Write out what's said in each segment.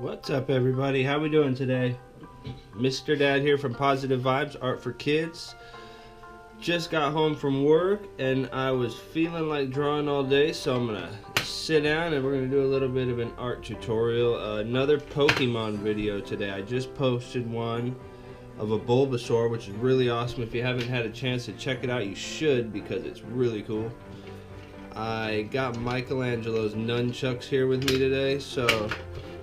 What's up, everybody? How we doing today? Mr. Dad here from Positive Vibes Art for Kids. Just got home from work and I was feeling like drawing all day, so I'm gonna sit down and we're gonna do a little bit of an art tutorial. Another Pokemon video today. I just posted one of a Bulbasaur, which is really awesome. If you haven't had a chance to check it out, you should, because it's really cool. I got Michelangelo's nunchucks here with me today, so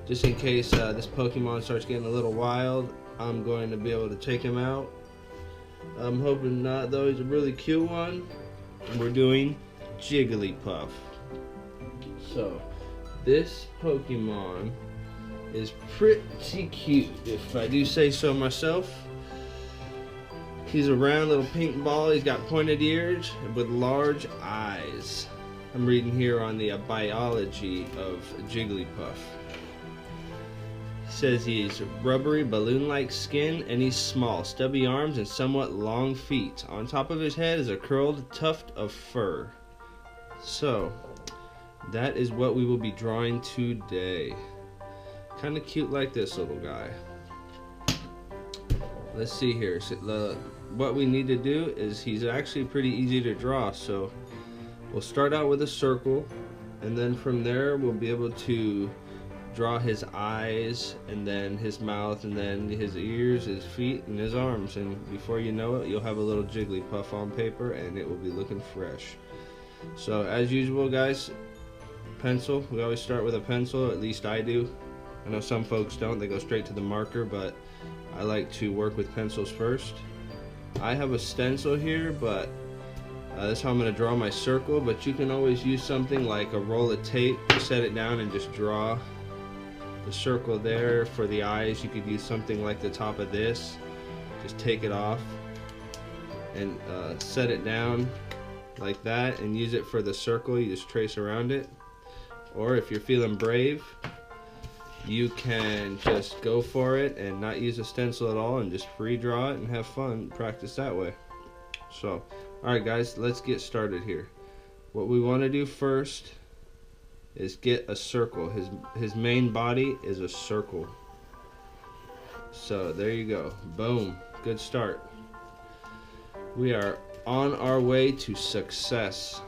just in case this Pokemon starts getting a little wild, I'm going to be able to take him out. I'm hoping not, though. He's a really cute one. We're doing Jigglypuff. So, this Pokemon is pretty cute, if I do say so myself. He's a round little pink ball. He's got pointed ears with large eyes. I'm reading here on the biology of Jigglypuff. Says he's rubbery, balloon-like skin, and he's small, stubby arms, and somewhat long feet. On top of his head is a curled tuft of fur. So, that is what we will be drawing today. Kind of cute like this little guy. Let's see here. So what we need to do is, he's actually pretty easy to draw. So, we'll start out with a circle, and then from there we'll be able to draw his eyes, and then his mouth, and then his ears, his feet, and his arms, and before you know it, you'll have a little Jigglypuff on paper, and it will be looking fresh. So as usual, guys, pencil. We always start with a pencil, at least I do. I know some folks don't, they go straight to the marker, but I like to work with pencils first. I have a stencil here, but that's how I'm going to draw my circle, but you can always use something like a roll of tape to set it down and just draw the circle there. For the eyes, you could use something like the top of this. Just take it off and set it down like that and use it for the circle. You just trace around it. Or if you're feeling brave, you can just go for it and not use a stencil at all and just free draw it and have fun, practice that way. So, alright guys, let's get started here. What we want to do first is get a circle. His main body is a circle. So there you go. Boom. Good start. We are on our way to success.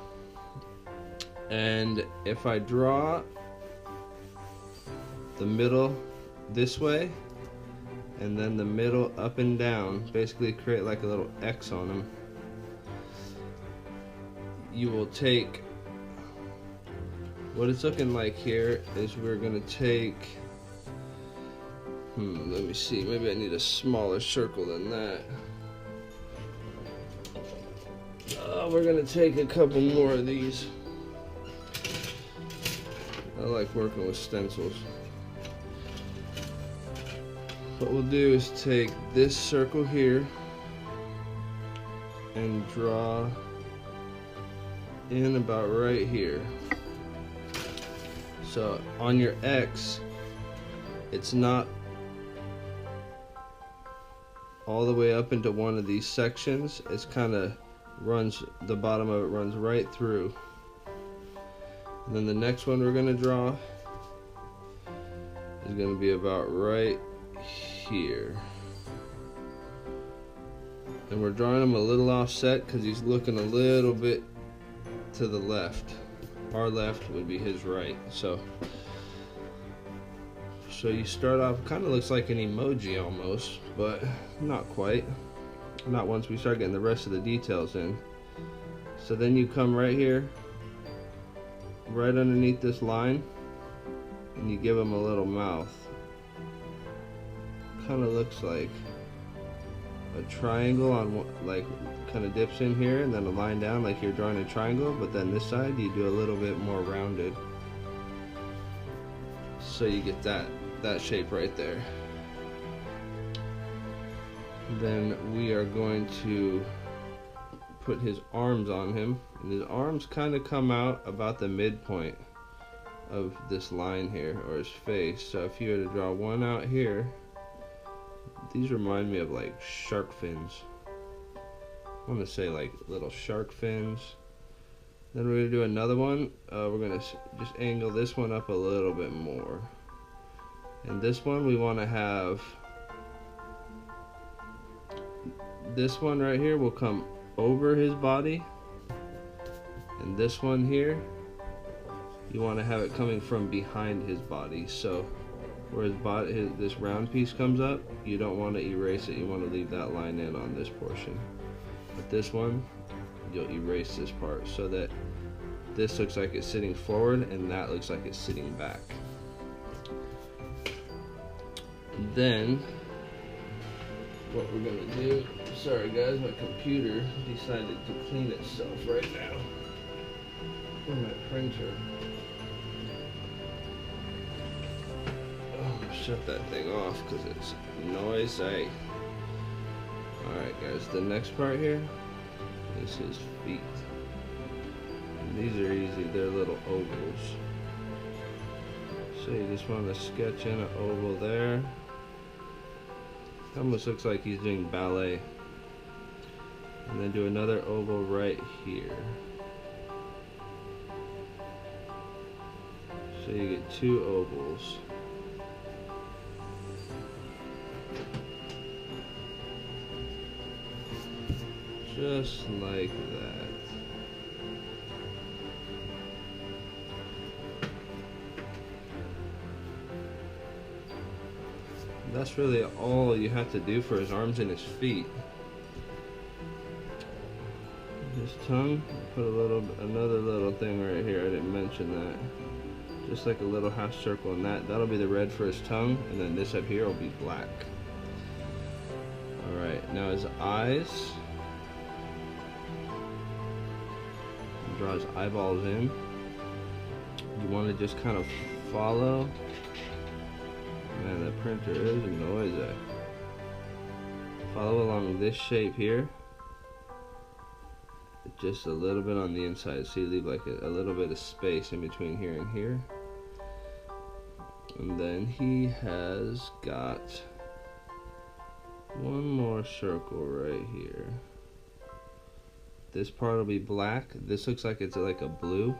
And if I draw the middle this way, and then the middle up and down, basically create like a little X on him, you will take, what it's looking like here is we're going to take, let me see, maybe I need a smaller circle than that. We're going to take a couple more of these. I like working with stencils. What we'll do is take this circle here and draw in about right here. So on your X, it's not all the way up into one of these sections. It's kind of runs, the bottom of it runs right through. And then the next one we're going to draw is going to be about right here. And we're drawing him a little offset because he's looking a little bit to the left. Our left would be his right. So you start off, kind of looks like an emoji almost, but not quite. Not once we start getting the rest of the details in. So then you come right here, right underneath this line, and you give him a little mouth. Kind of looks like a triangle on, like, kind of dips in here and then a line down like you're drawing a triangle, but then this side you do a little bit more rounded, so you get that shape right there. Then we are going to put his arms on him, and his arms kind of come out about the midpoint of this line here, or his face. So if you were to draw one out here, these remind me of like shark fins. I want to say like little shark fins. Then we're going to do another one. We're going to just angle this one up a little bit more. And this one we want to have, this one right here will come over his body, and this one here you want to have it coming from behind his body. So where his body, this round piece comes up, you don't want to erase it, you want to leave that line in on this portion. But this one, you'll erase this part so that this looks like it's sitting forward and that looks like it's sitting back. Then what we're gonna do, sorry guys, my computer decided to clean itself right now. Or my printer. Oh, shut that thing off because it's noisy. Alright guys, the next part here is his feet. And these are easy, they're little ovals. So you just want to sketch in an oval there. It almost looks like he's doing ballet. And then do another oval right here. So you get two ovals. Just like that. That's really all you have to do for his arms and his feet. His tongue, put another little thing right here. I didn't mention that. Just like a little half circle, and that'll be the red for his tongue, and then this up here will be black. Alright, now his eyes. Draw his eyeballs in. You want to just kind of follow. Man, the printer is noisy. Follow along this shape here. Just a little bit on the inside, so you leave like a little bit of space in between here and here. And then he has got one more circle right here. This part will be black. This looks like it's like a blue.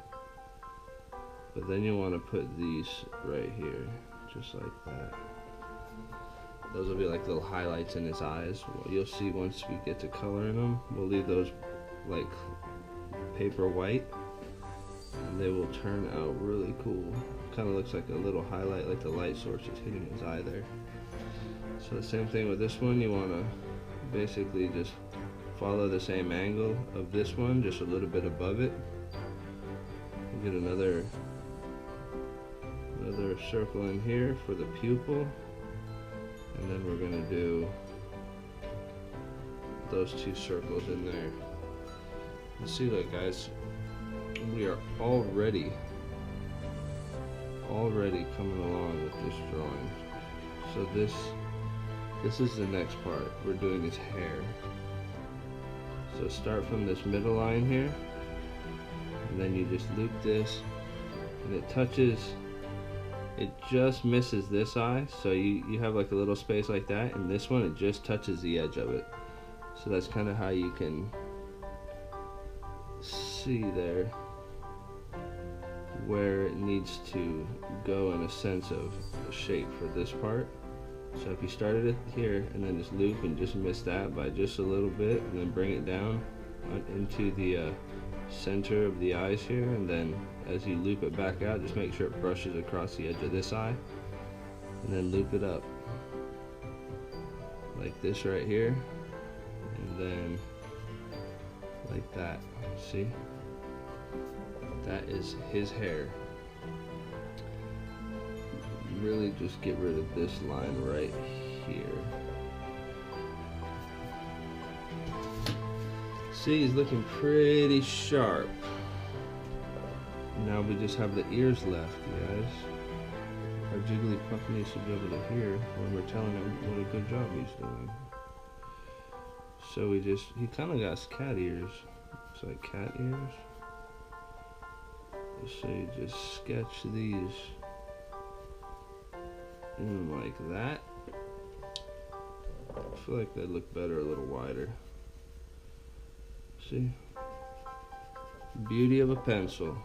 But then you want to put these right here, just like that. Those will be like little highlights in his eyes. You'll see once we get to coloring them. We'll leave those like paper white, and they will turn out really cool. Kind of looks like a little highlight, like the light source is hitting his eye there. So the same thing with this one. You want to basically just follow the same angle of this one, just a little bit above it. You get another circle in here for the pupil, and then we're going to do those two circles in there. Let's see, look guys, we are already coming along with this drawing. So this is the next part. We're doing his hair. So start from this middle line here, and then you just loop this, and it touches, it just misses this eye, so you have like a little space like that, and this one it just touches the edge of it. So that's kind of how you can see there where it needs to go in a sense of shape for this part. So if you started it here and then just loop and just miss that by just a little bit, and then bring it down into the center of the eyes here, and then as you loop it back out, just make sure it brushes across the edge of this eye, and then loop it up like this right here, and then like that. See? That is his hair. Really just get rid of this line right here. See, he's looking pretty sharp. Now we just have the ears left, guys. Our Jigglypuff needs to be able to hear when we're telling him what a good job he's doing. So he kind of got cat ears. Looks like cat ears. So you just sketch these in like that. I feel like they look better a little wider. See? Beauty of a pencil.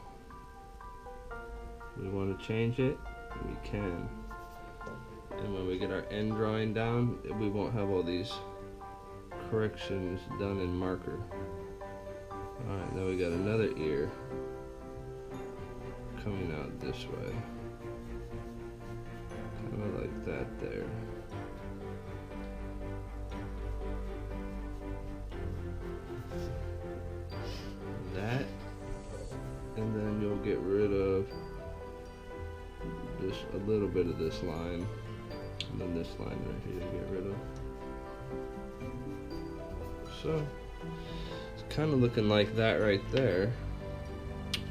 We want to change it, we can. And when we get our end drawing down, we won't have all these corrections done in marker. Alright, now we got another ear coming out this way. Kind of like that there. That, and then you'll get rid of just a little bit of this line, and then this line right here to get rid of. So it's kind of looking like that right there.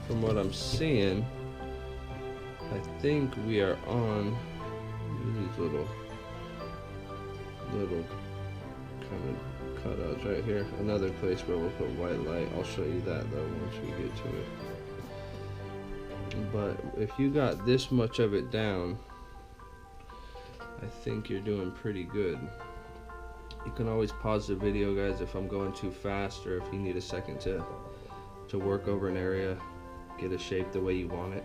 From what I'm seeing, I think we are on these little kind of cutouts right here. Another place where we'll put white light. I'll show you that though once we get to it. But if you got this much of it down, I think you're doing pretty good. You can always pause the video, guys, if I'm going too fast, or if you need a second to work over an area, get a shape the way you want it.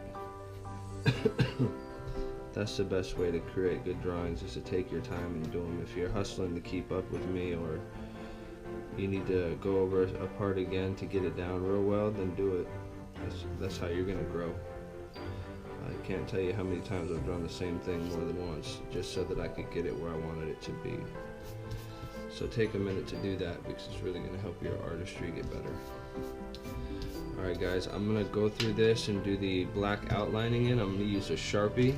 That's the best way to create good drawings, is to take your time and do them. If you're hustling to keep up with me, or you need to go over a part again to get it down real well, then do it. That's how you're gonna grow. I can't tell you how many times I've drawn the same thing more than once, just so that I could get it where I wanted it to be. So take a minute to do that, because it's really gonna help your artistry get better. Alright guys, I'm gonna go through this and do the black outlining in. I'm gonna use a Sharpie.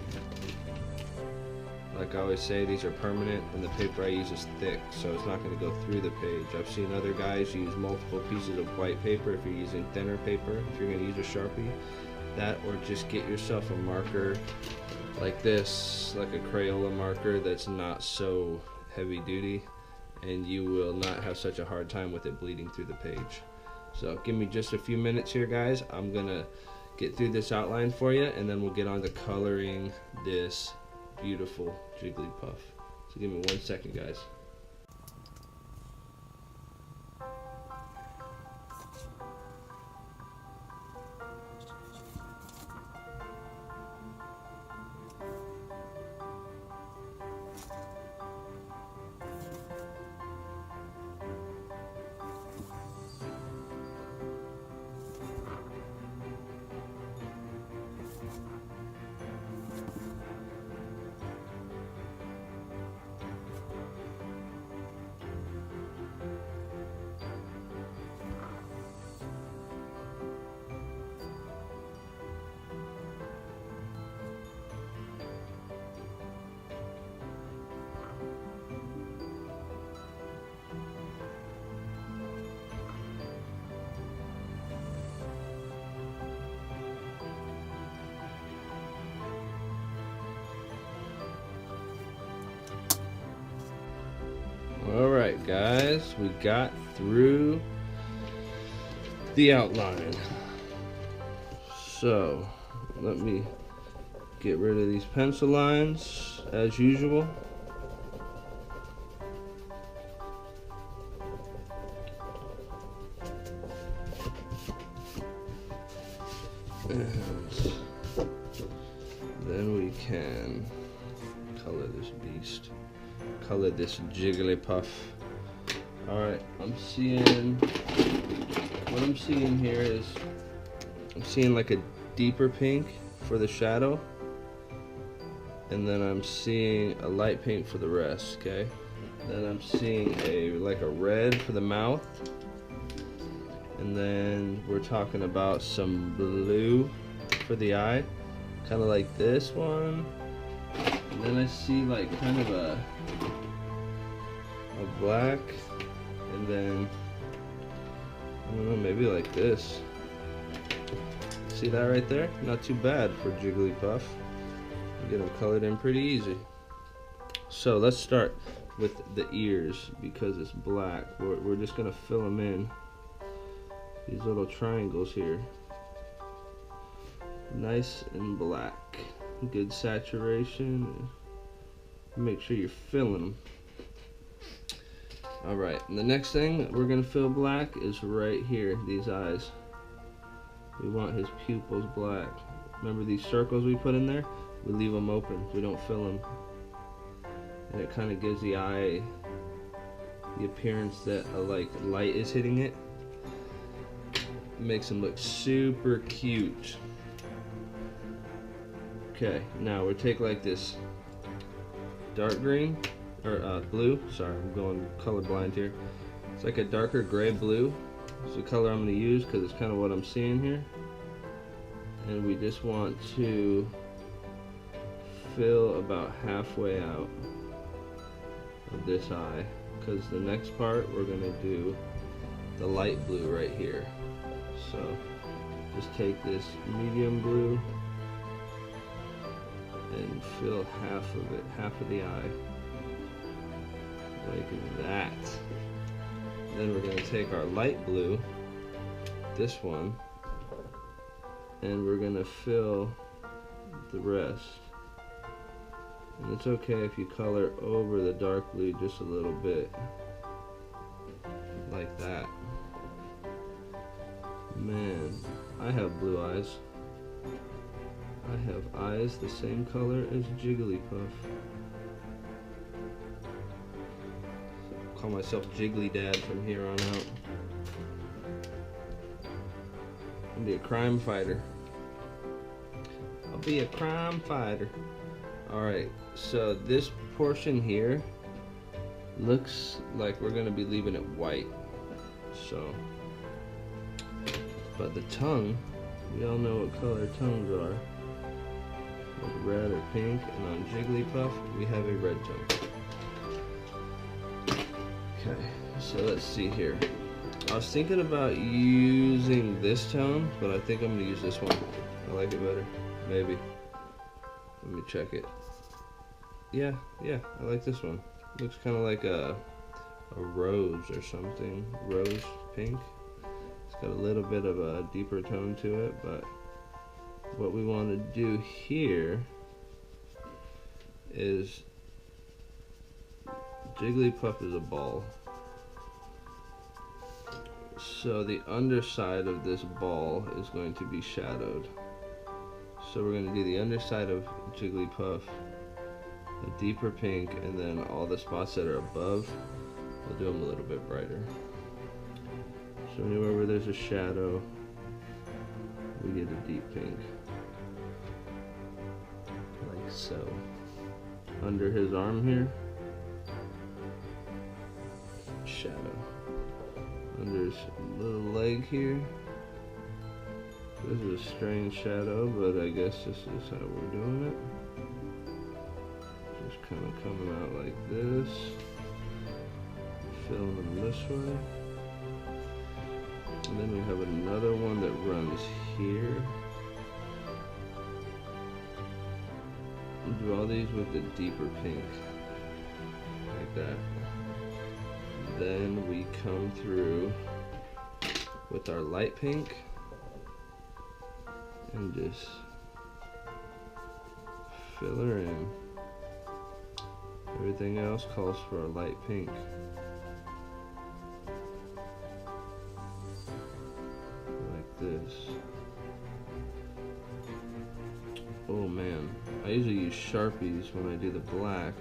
Like I always say, these are permanent, and the paper I use is thick, so it's not gonna go through the page. I've seen other guys use multiple pieces of white paper. If you're using thinner paper, if you're gonna use a Sharpie, that, or just get yourself a marker like this, like a Crayola marker that's not so heavy duty, and you will not have such a hard time with it bleeding through the page. So give me just a few minutes here, guys. I'm gonna get through this outline for you, and then we'll get on to coloring this beautiful Jigglypuff. So give me 1 second, guys. Alright guys, we got through the outline. So let me get rid of these pencil lines as usual. And then we can color this beast. Color this Jigglypuff. Alright, what I'm seeing here is, I'm seeing like a deeper pink for the shadow, and then I'm seeing a light pink for the rest, okay? Then I'm seeing like a red for the mouth, and then we're talking about some blue for the eye, kind of like this one. And then I see like kind of a black, and then I don't know, maybe like this. See that right there? Not too bad for Jigglypuff. You get them colored in pretty easy. So let's start with the ears, because it's black. We're just gonna fill them in, these little triangles here, nice and black. Good saturation. Make sure you're filling them. Alright, and the next thing we're going to fill black is right here, these eyes. We want his pupils black. Remember these circles we put in there? We leave them open. We don't fill them. and it kind of gives the eye the appearance that a light is hitting it. Makes him look super cute. Okay, now we'll take like this dark green, or blue, sorry, I'm going colorblind here. It's like a darker gray blue. It's the color I'm going to use because it's kind of what I'm seeing here. And we just want to fill about halfway out of this eye, because the next part we're going to do the light blue right here. So just take this medium blue and fill half of it, half of the eye, like that. Then we're going to take our light blue, this one, and we're going to fill the rest. And it's okay if you color over the dark blue just a little bit, like that. Man, I have blue eyes. I have eyes the same color as Jigglypuff. Call myself Jiggly-Dad from here on out. I'll be a crime fighter. I'll be a crime fighter. Alright, so this portion here looks like we're going to be leaving it white. So, but the tongue, we all know what color tongues are. Like red or pink, and on Jigglypuff we have a red tongue. Okay, so let's see here. I was thinking about using this tone, but I think I'm going to use this one. I like it better. Maybe. Let me check it. Yeah, I like this one. Looks kind of like a rose or something. Rose pink. It's got a little bit of a deeper tone to it, but what we want to do here is Jigglypuff is a ball. So the underside of this ball is going to be shadowed. So we're going to do the underside of Jigglypuff a deeper pink, and then all the spots that are above, we'll do them a little bit brighter. So anywhere where there's a shadow, we get a deep pink. Like so. Under his arm here, shadow. Under his little leg here, this is a strange shadow, but I guess this is how we're doing it. Just kind of coming out like this, filling them this way, and then we have another one that runs here. And do all these with the deeper pink, like that. Then we come through with our light pink and just fill her in. Everything else calls for a light pink. Like this. Oh man, I usually use Sharpies when I do the black.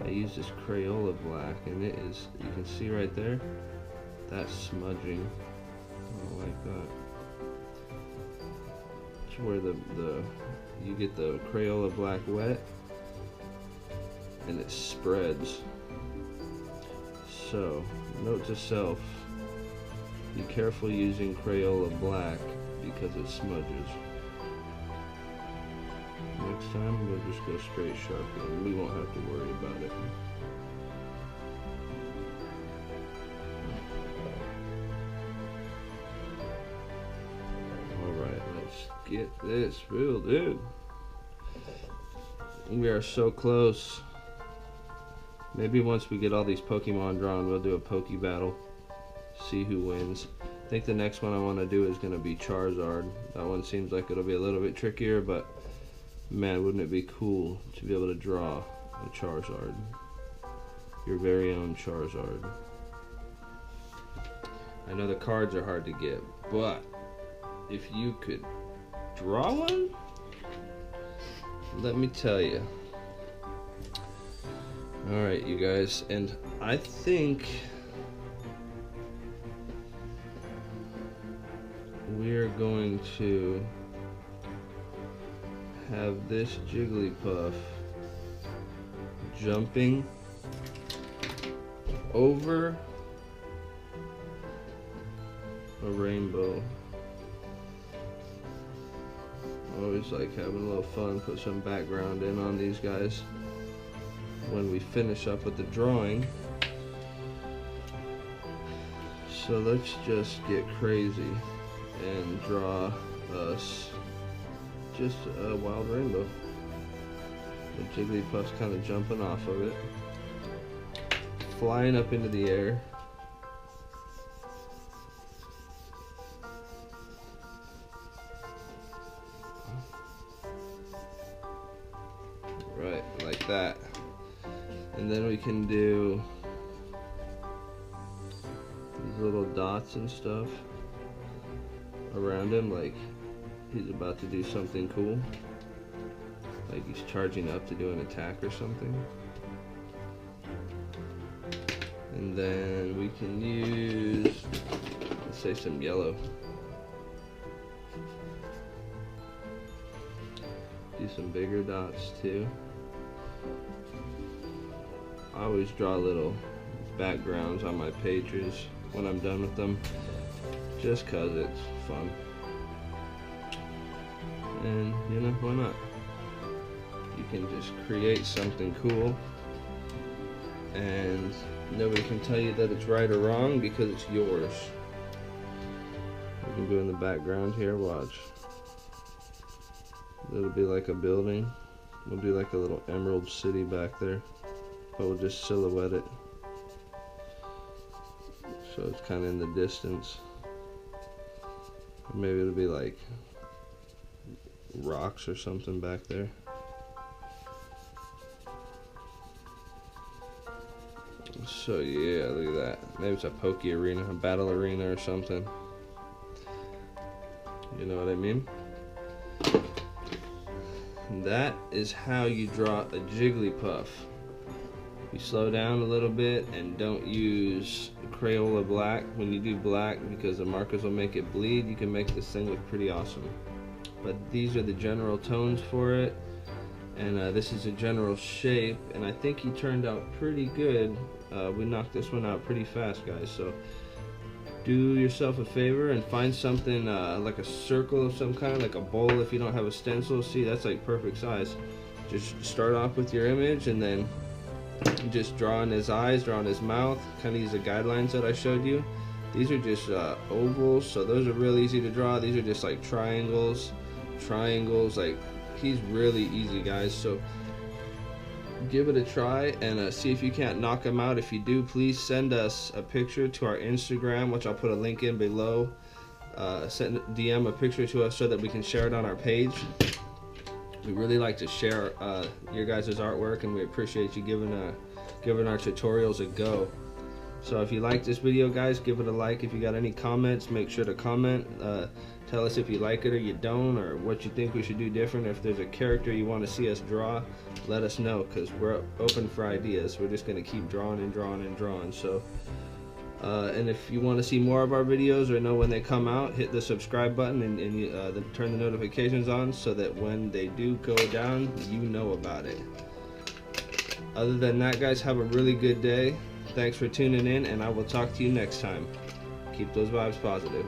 I use this Crayola black, and it is, you can see right there, that's smudging. I don't like that. It's where you get the Crayola black wet, and it spreads. So, note to self, be careful using Crayola black because it smudges. Next time we'll just go straight Sharpie and we won't have to worry about it. Alright, let's get this filled in. We are so close. Maybe once we get all these Pokemon drawn, we'll do a Poke battle. See who wins. I think the next one I want to do is going to be Charizard. That one seems like it'll be a little bit trickier, but man, wouldn't it be cool to be able to draw a Charizard? Your very own Charizard. I know the cards are hard to get, but if you could draw one, let me tell you. Alright, you guys, and I think we're going to have this Jigglypuff jumping over a rainbow. Always like having a little fun, put some background in on these guys when we finish up with the drawing. So let's just get crazy and draw us just a wild rainbow. The Jigglypuff's kind of jumping off of it, flying up into the air. Right, like that. And then we can do these little dots and stuff around him, like he's about to do something cool. Like he's charging up to do an attack or something. And then we can use, let's say, some yellow. Do some bigger dots too. I always draw little backgrounds on my pages when I'm done with them, just cause it's fun. And you know, why not? You can just create something cool and nobody can tell you that it's right or wrong because it's yours. You can do in the background here, watch. It'll be like a building. We'll do like a little emerald city back there, but we'll just silhouette it so it's kind of in the distance. Or maybe it'll be like rocks or something back there. So yeah, look at that. Maybe it's a Poke arena, a battle arena or something. You know what I mean? And that is how you draw a Jigglypuff. You slow down a little bit and don't use Crayola black when you do black, because the markers will make it bleed. You can make this thing look pretty awesome. But these are the general tones for it, and this is a general shape, and I think he turned out pretty good. We knocked this one out pretty fast, guys, so do yourself a favor and find something like a circle of some kind, like a bowl if you don't have a stencil. See, that's like perfect size. Just start off with your image and then just draw in his eyes, draw in his mouth, kind of use the guidelines that I showed you. These are just ovals, so those are real easy to draw. These are just like triangles, like he's really easy, guys, so give it a try and see if you can't knock him out. If you do, please send us a picture to our Instagram, which I'll put a link in below. Send DM a picture to us so that we can share it on our page. We really like to share your guys' artwork, and we appreciate you giving our tutorials a go. So if you like this video, guys, give it a like. If you got any comments, make sure to comment. Tell us if you like it or you don't, or what you think we should do different. If there's a character you want to see us draw, let us know, because we're open for ideas. We're just going to keep drawing and drawing and drawing. So and if you want to see more of our videos or know when they come out, hit the subscribe button and turn the notifications on so that when they do go down, you know about it. Other than that, guys, have a really good day. Thanks for tuning in, and I will talk to you next time. Keep those vibes positive.